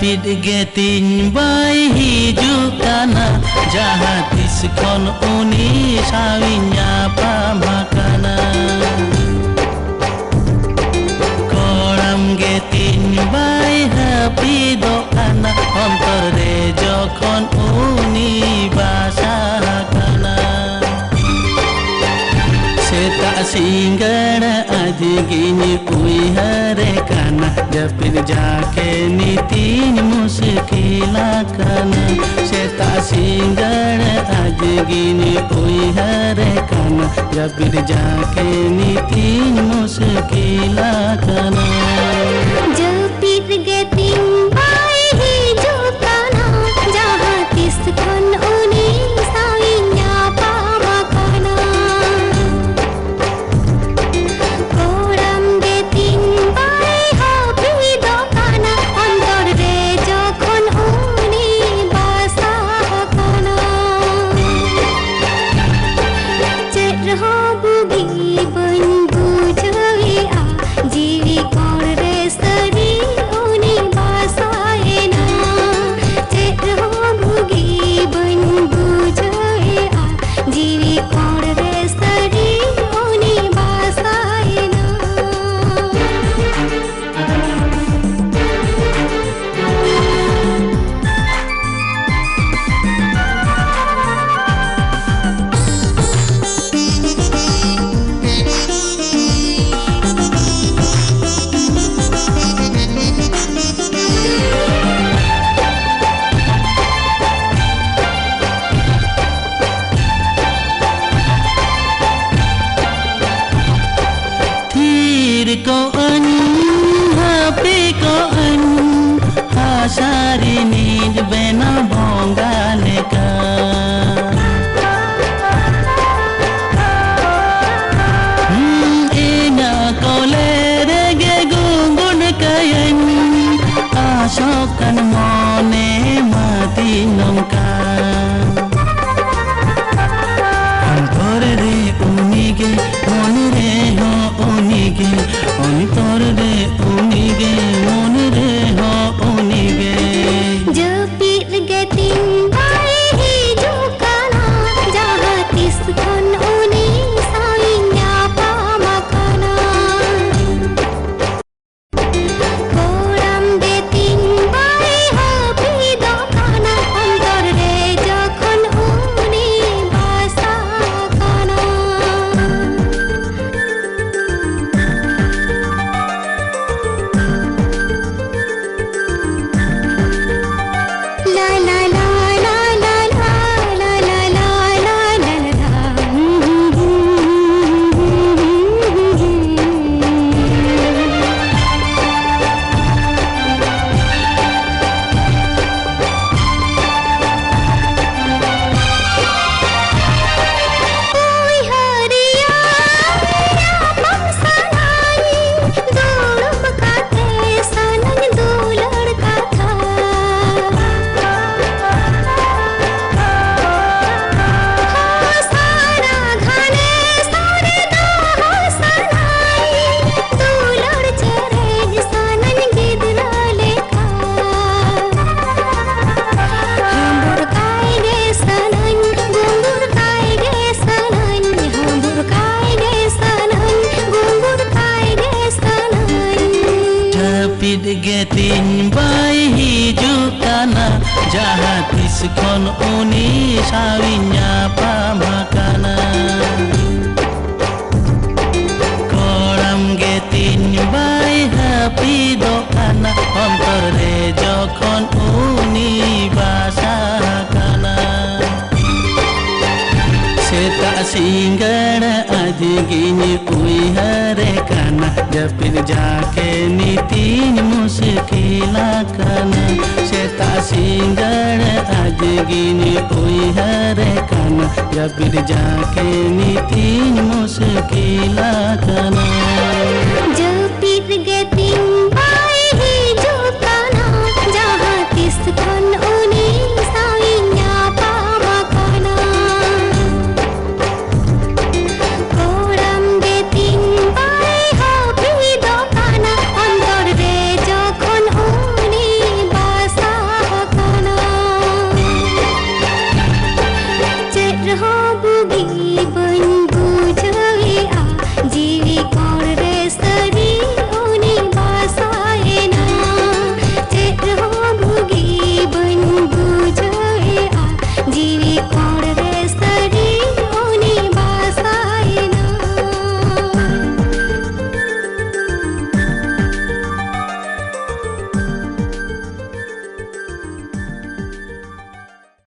Japid getin bay hiju kana jahat diskon uni sawinya pamakana koram getin bay happy do kana ontor re jokon uni basahakana seta singgara aji gini uihare kana japid jake nitin muskila kana seta singgara aji gini uihare kana japid jake nitin muskila kana japid getin bay hiju kana jahat diskon uni sawinya pamakana koram getin bay happy do kana ontor re jokon uni basahakana chet reho bugi bain bujhawi a jiwi kor re sari uni basahena chet reho bugi bain bujhawi a jiwi kor re sari uni basahena ko an happy ko an hasari need bena bongale ka ina kole rege gungun kayan asokan mone mati nongka antore re unige mone re ho unige antore re unige mone re ho unige japid getin bay hiju kana jahat diskon uni sawinya pamakana koram getin bay happy do kana ontor re jokon uni basahakana la la la la la la la la la la oi hariya pam sanai dulum kate sanang dulad katha सारा घने सारे दो सनाई दुलड़ चेरे सनन गिदना लेखा हमबुर काय गे सनन गुंगुर काय गे सनन हमबुर काय गे सनन गुंगुर काय गे सनन Japid getin bay hiju kana jahat diskon uni sawinya pamakana koram getin bay happy do kana ontor re jokon uni basahakana seta singgara aji gini uihare kana japid jake nitin muskila kana seta singgara aji gini uihare kana japid jake nitin muskila kana